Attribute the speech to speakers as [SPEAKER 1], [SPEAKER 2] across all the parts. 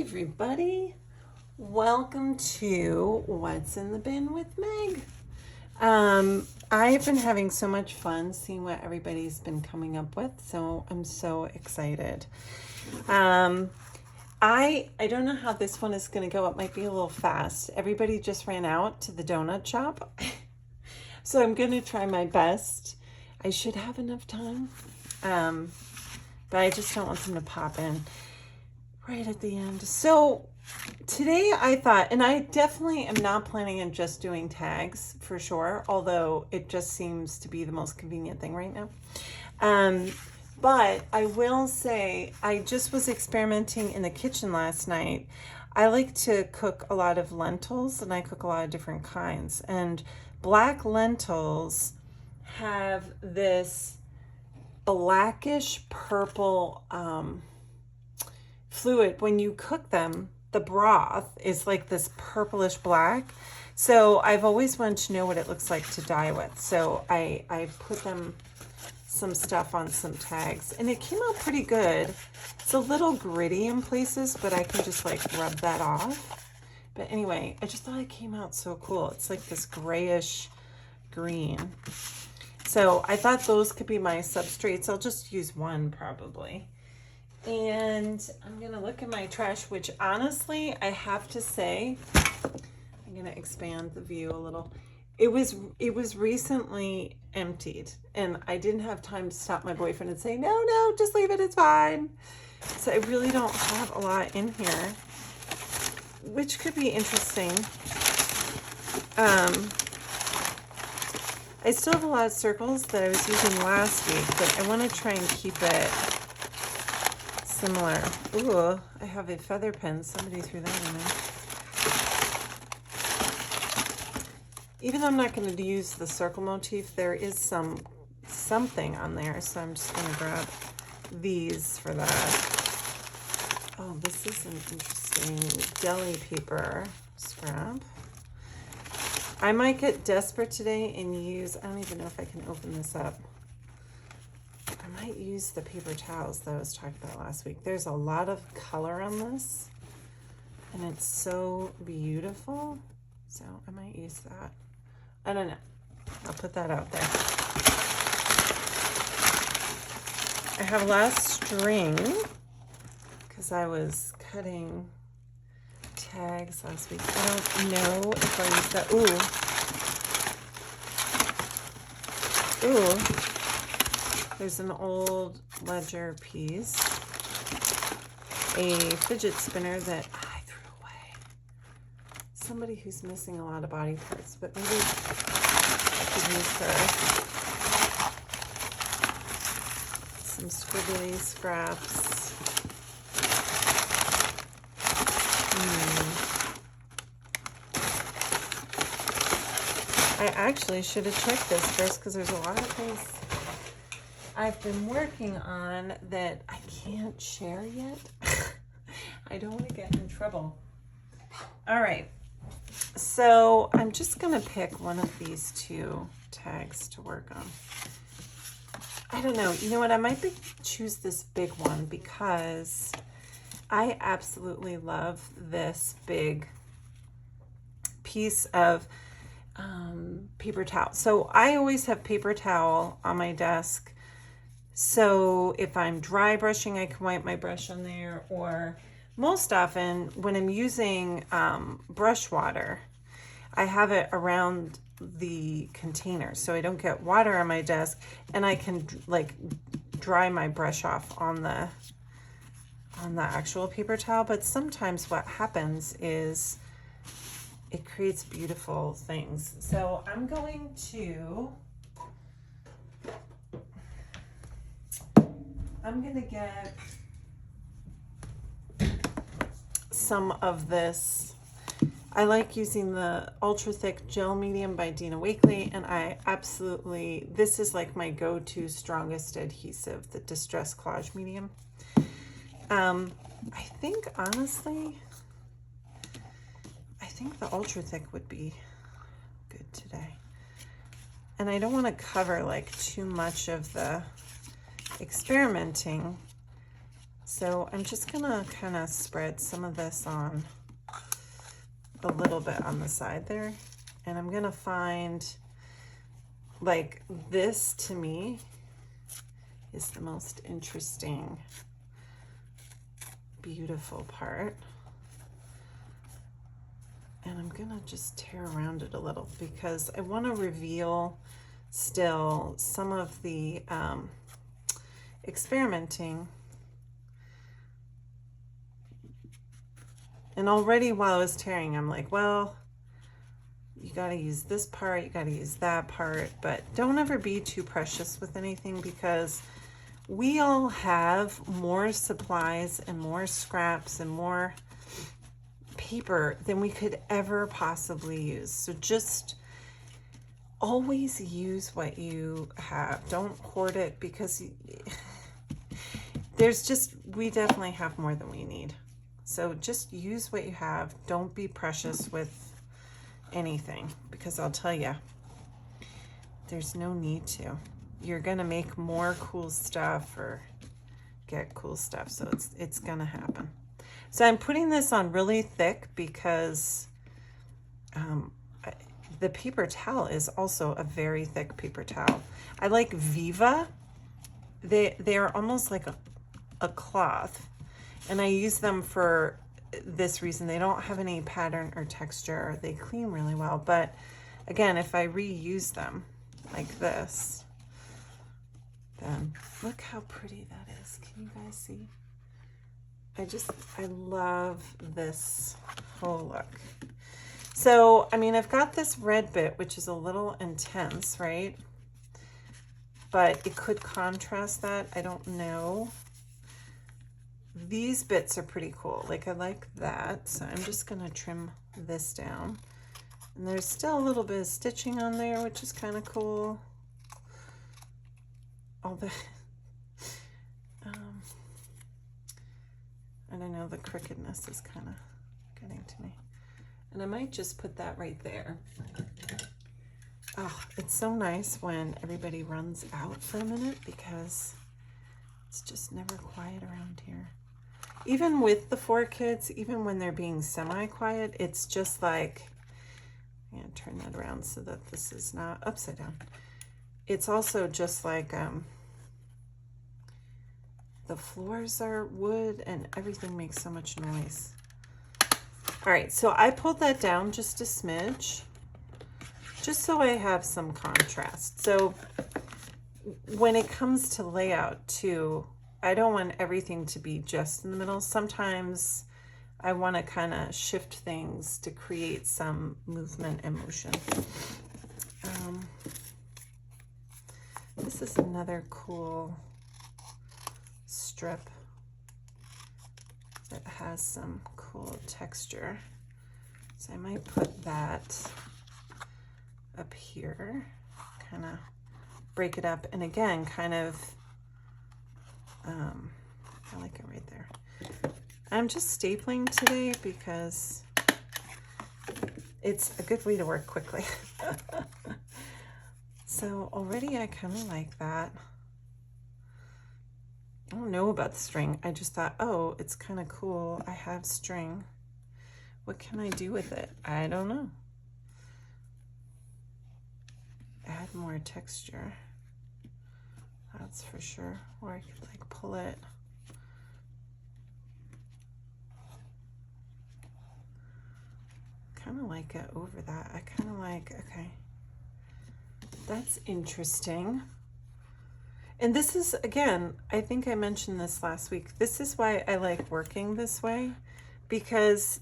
[SPEAKER 1] everybody. Welcome to What's in the Bin with Meg. I've been having so much fun seeing what everybody's been coming up with, so I'm so excited. I don't know how this one is going to go. It might be a little fast. Everybody just ran out to the donut shop, so I'm going to try my best. I should have enough time, but I just don't want them to pop in right at the end. So today I thought, and I definitely am not planning on just doing tags for sure, although it just seems to be the most convenient thing right now. But I will say, I just was experimenting in the kitchen last night. I like to cook a lot of lentils, and I cook a lot of different kinds. And black lentils have this blackish purple fluid. When you cook them, the broth is like this purplish black. So I've always wanted to know what it looks like to dye with. So I put them some stuff on some tags, and it came out pretty good. It's a little gritty in places, but I can just like rub that off. But anyway, I just thought it came out so cool. It's like this grayish green. So I thought those could be my substrates. I'll just use one probably. And I'm going to look at my trash, which honestly, I have to say, I'm going to expand the view a little. It was recently emptied, and I didn't have time to stop my boyfriend and say, no, just leave it, it's fine. So I really don't have a lot in here, which could be interesting. I still have a lot of circles that I was using last week, but I want to try and keep it similar. Ooh, I have a feather pen. Somebody threw that in there. Even though I'm not going to use the circle motif, there is something on there, so I'm just going to grab these for that. Oh, this is an interesting deli paper scrap. I might get desperate today and use, I don't even know if I can open this up. I might use the paper towels that I was talking about last week. There's a lot of color on this, and it's so beautiful. So I might use that. I don't know. I'll put that out there. I have a lot of string because I was cutting tags last week. I don't know if I use that. Ooh. There's an old ledger piece. A fidget spinner that I threw away. Somebody who's missing a lot of body parts, but maybe I could use her. Some squiggly scraps. I actually should have checked this first because there's a lot of things I've been working on that I can't share yet. I don't want to get in trouble. All right. So I'm just going to pick one of these two tags to work on. I don't know. You know what? I might choose this big one because I absolutely love this big piece of paper towel. So I always have paper towel on my desk. So if I'm dry brushing, I can wipe my brush on there, or most often when I'm using brush water, I have it around the container so I don't get water on my desk, and I can like dry my brush off on the actual paper towel. But sometimes what happens is it creates beautiful things. So I'm going to get some of this. I like using the Ultra Thick Gel Medium by Dina Wakley, and this is like my go-to strongest adhesive, the Distress Collage Medium. I think honestly, the Ultra Thick would be good today. And I don't want to cover like too much of the experimenting. So I'm just gonna kind of spread some of this on a little bit on the side there. And I'm gonna find, like, this to me is the most interesting, beautiful part. And I'm gonna just tear around it a little because I want to reveal still some of the experimenting. And already while I was tearing, I'm like, well, you got to use this part, you got to use that part, but don't ever be too precious with anything because we all have more supplies and more scraps and more paper than we could ever possibly use. So just always use what you have. Don't hoard it because we definitely have more than we need. So just use what you have. Don't be precious with anything because I'll tell you, there's no need to. You're gonna make more cool stuff or get cool stuff, so it's gonna happen. So I'm putting this on really thick because the paper towel is also a very thick paper towel. I like Viva. They are almost like a cloth, and I use them for this reason. They don't have any pattern or texture. They clean really well, but again, if I reuse them like this, then look how pretty that is. Can you guys see? I love this whole look. So, I mean, I've got this red bit, which is a little intense, right? But it could contrast that. I don't know. These bits are pretty cool. Like, I like that. So I'm just going to trim this down. And there's still a little bit of stitching on there, which is kind of cool. All the... I don't know, the crookedness is kind of getting to me. And I might just put that right there. Oh, it's so nice when everybody runs out for a minute because it's just never quiet around here. Even with the 4 kids, even when they're being semi-quiet, it's just like, I'm gonna turn that around so that this is not upside down. It's also just like, the floors are wood and everything makes so much noise. All right, so I pulled that down just a smidge, just so I have some contrast. So when it comes to layout too, I don't want everything to be just in the middle. Sometimes I want to kind of shift things to create some movement and motion. This is another cool strip that has some cool texture. So I might put that up here, kind of break it up. And again, kind of, I like it right there. I'm just stapling today because it's a good way to work quickly. So already I kind of like that. I don't know about the string. I just thought, oh, it's kind of cool. I have string. What can I do with it? I don't know. Add more texture. That's for sure. Or I could like pull it. Kind of like it over that. I kind of like, okay. That's interesting. And this is, again, I think I mentioned this last week. This is why I like working this way, because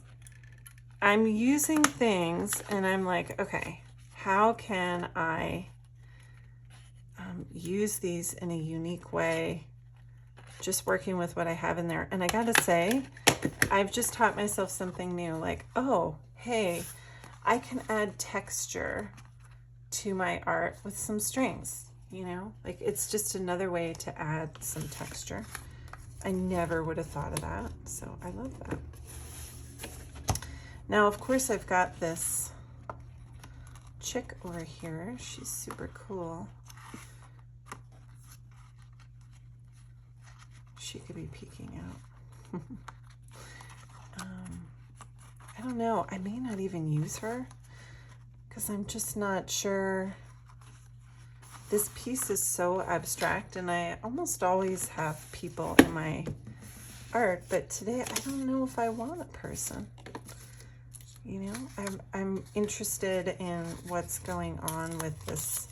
[SPEAKER 1] I'm using things and I'm like, okay, how can I use these in a unique way, just working with what I have in there. And I gotta say, I've just taught myself something new, like, oh, hey, I can add texture to my art with some strings. You know, like it's just another way to add some texture. I never would have thought of that, so I love that. Now, of course, I've got this chick over here. She's super cool. she could be peeking out. I don't know. I may not even use her because I'm just not sure. This piece is so abstract, and I almost always have people in my art, but today I don't know if I want a person. You know, I'm interested in what's going on with this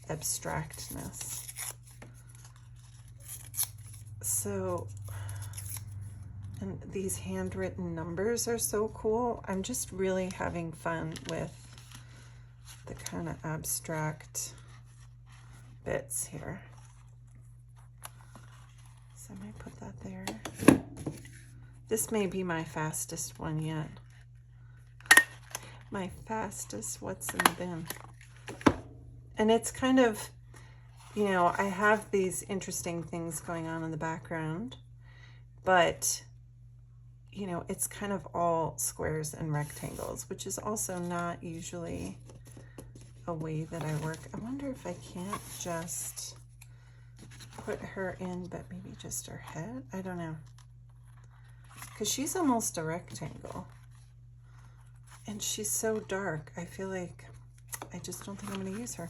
[SPEAKER 1] abstractness. So, and these handwritten numbers are so cool. I'm just really having fun with the kind of abstract bits here. So I might put that there. This may be my fastest one yet. My fastest what's in the bin. And it's kind of, you know, I have these interesting things going on in the background, but, you know, it's kind of all squares and rectangles, which is also not usually a way that I work. I wonder if I can't just put her in, but maybe just her head. I don't know. Because she's almost a rectangle. And she's so dark. I feel like I just don't think I'm going to use her,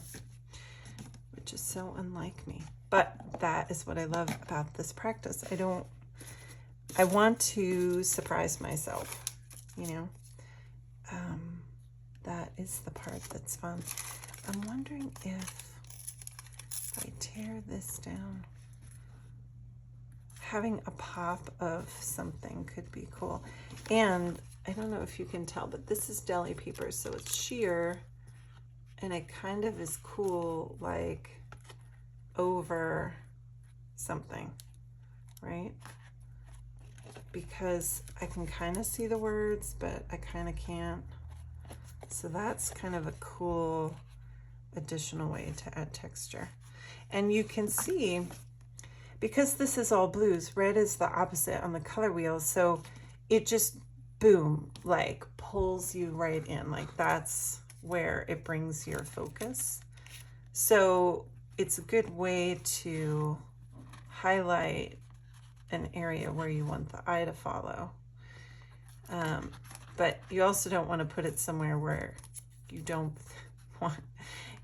[SPEAKER 1] which is so unlike me. But that is what I love about this practice. I want to surprise myself, you know. That is the part that's fun. I'm wondering if I tear this down, having a pop of something could be cool. And I don't know if you can tell, but this is deli paper, so it's sheer, and it kind of is cool, like over something, right? Because I can kind of see the words, but I kind of can't. So that's kind of a cool additional way to add texture. And you can see, because this is all blues, red is the opposite on the color wheel, so it just, boom, like pulls you right in. Like that's where it brings your focus. So it's a good way to highlight an area where you want the eye to follow. But you also don't want to put it somewhere where you don't want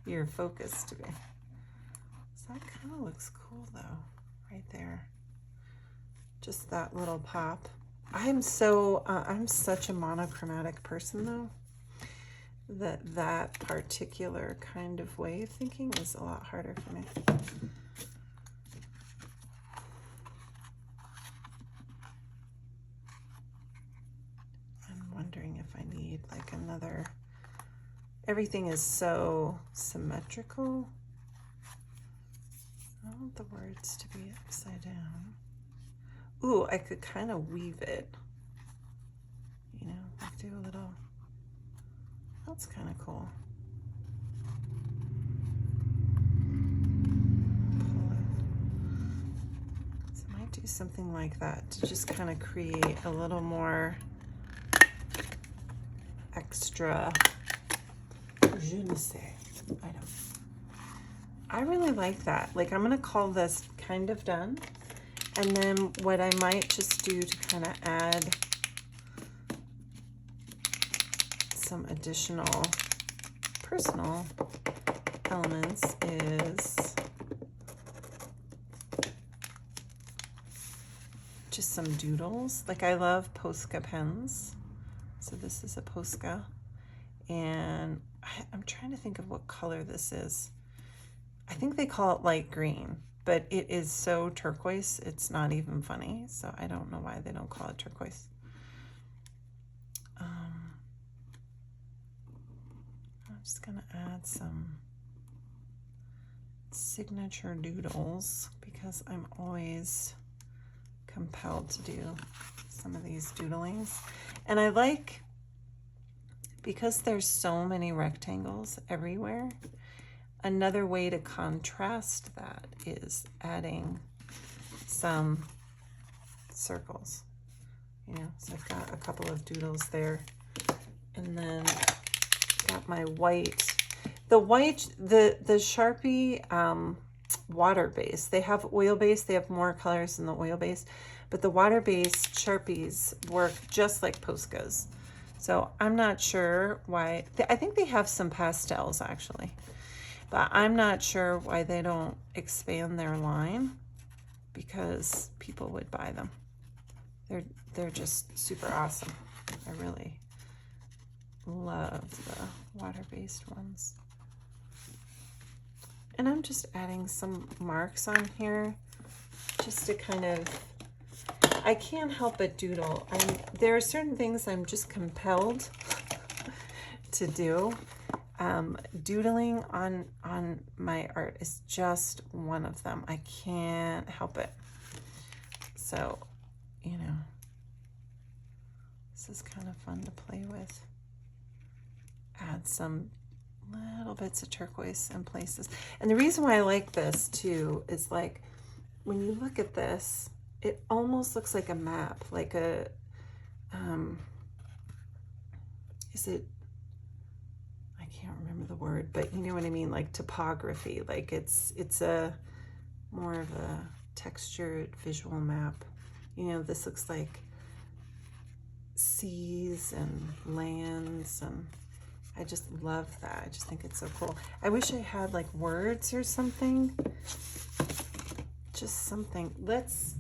[SPEAKER 1] your focus to be. So that kind of looks cool though, right there. Just that little pop. I'm such a monochromatic person though, that particular kind of way of thinking is a lot harder for me. Wondering if I need like another, everything is so symmetrical. I want the words to be upside down. Ooh, I could kind of weave it, you know, like do a little, that's kind of cool. Pull it. So I might do something like that to just kind of create a little more extra, je ne sais, I don't. I really like that. Like I'm gonna call this kind of done, and then what I might just do to kind of add some additional personal elements is just some doodles. Like I love Posca pens. So this is a Posca, and I'm trying to think of what color this is. I think they call it light green, but it is so turquoise, it's not even funny. So I don't know why they don't call it turquoise. I'm just gonna add some signature doodles because I'm always compelled to do some of these doodlings. And I like, because there's so many rectangles everywhere, another way to contrast that is adding some circles, you know. So I've got a couple of doodles there, and then got my white. The white, the Sharpie water-based. They have oil-based, they have more colors than the oil-based, but the water-based Sharpies work just like Posca's. So I'm not sure why. I think they have some pastels actually, but I'm not sure why they don't expand their line, because people would buy them. They're just super awesome. I really love the water-based ones. And I'm just adding some marks on here just to kind of, I can't help but doodle. There are certain things I'm just compelled to do. Doodling on my art is just one of them. I can't help it. So, you know, this is kind of fun to play with. Add some little bits of turquoise in places. And the reason why I like this too is, like, when you look at this, it almost looks like a map, like a, is it, I can't remember the word, but you know what I mean, like topography, like it's a more of a textured visual map. You know, this looks like seas and lands, and I just love that. I just think it's so cool. I wish I had like words or something. Just something. Let's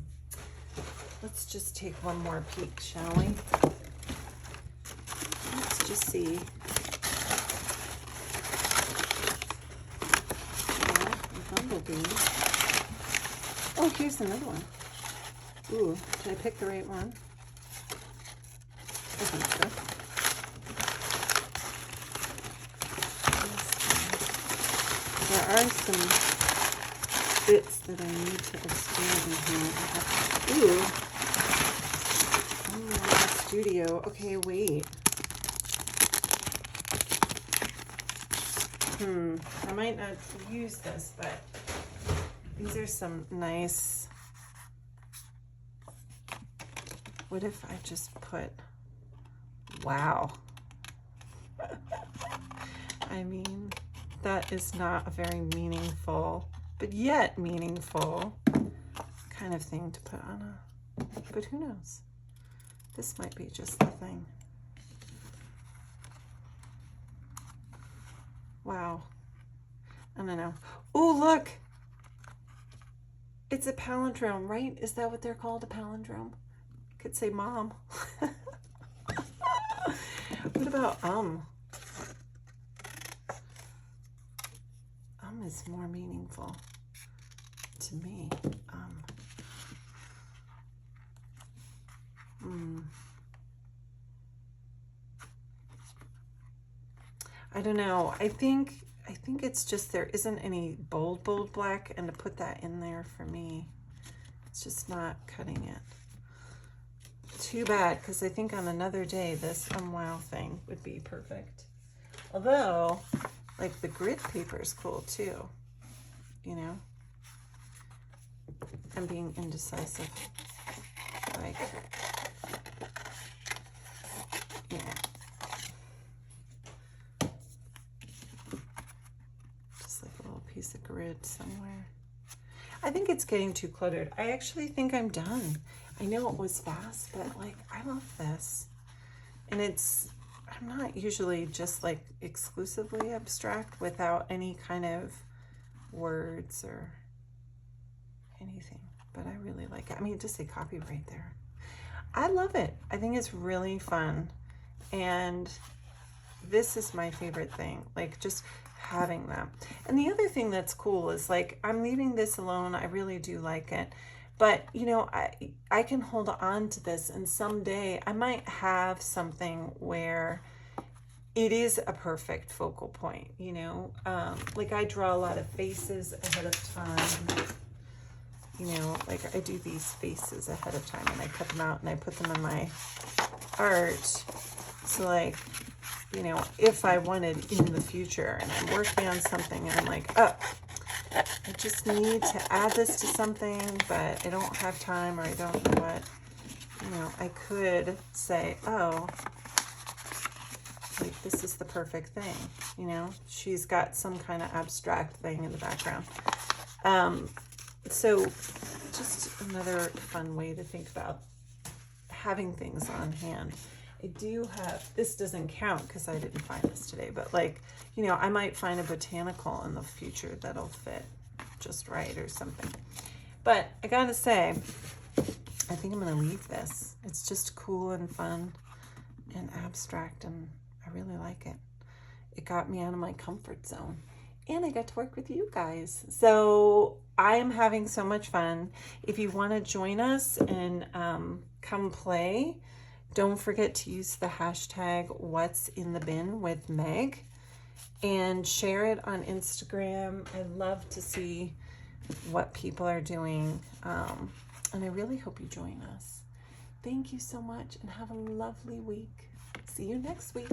[SPEAKER 1] just take one more peek, shall we? Let's just see. Yeah, a bumblebee. Oh, here's another one. Ooh, did I pick the right one? I think so. There are some bits that I need to expand in here. Ooh. Oh, studio. Okay, wait. I might not use this, but these are some nice. What if I just put, wow. I mean, that is not a very meaningful, but yet meaningful kind of thing to put on a, but who knows? This might be just the thing. Wow. I don't know. Oh, look. It's a palindrome, right? Is that what they're called, a palindrome? Could say mom. What about is more meaningful to me. I don't know. I think it's just there isn't any bold black, and to put that in there for me, it's just not cutting it. Too bad, because I think on another day this wow thing would be perfect. Although, like, the grid paper is cool too, you know? I'm being indecisive. Like, yeah. Just like a little piece of grid somewhere. I think it's getting too cluttered. I actually think I'm done. I know it was fast, but like, I love this. And I'm not usually just like exclusively abstract without any kind of words or anything, but I really like it. I mean, just say copyright there. I love it. I think it's really fun. And this is my favorite thing, like just having them. And the other thing that's cool is, like, I'm leaving this alone. I really do like it. But, you know, I can hold on to this, and someday I might have something where it is a perfect focal point, you know? Like, I draw a lot of faces ahead of time. You know, like, I do these faces ahead of time, and I cut them out and I put them in my art. So, like, you know, if I wanted in the future and I'm working on something and I'm like, oh, I just need to add this to something, but I don't have time, or I don't know what, you know, I could say, oh, like, this is the perfect thing, you know? She's got some kind of abstract thing in the background. So just another fun way to think about having things on hand. I do have, this doesn't count because I didn't find this today, but like, you know, I might find a botanical in the future that'll fit just right or something. But I gotta say, I think I'm gonna leave this. It's just cool and fun and abstract, and I really like it. It got me out of my comfort zone, and I got to work with you guys. So I am having so much fun. If you want to join us and come play, don't forget to use the hashtag What's in the Bin with Meg and share it on Instagram. I love to see what people are doing, and I really hope you join us. Thank you so much and have a lovely week. See you next week.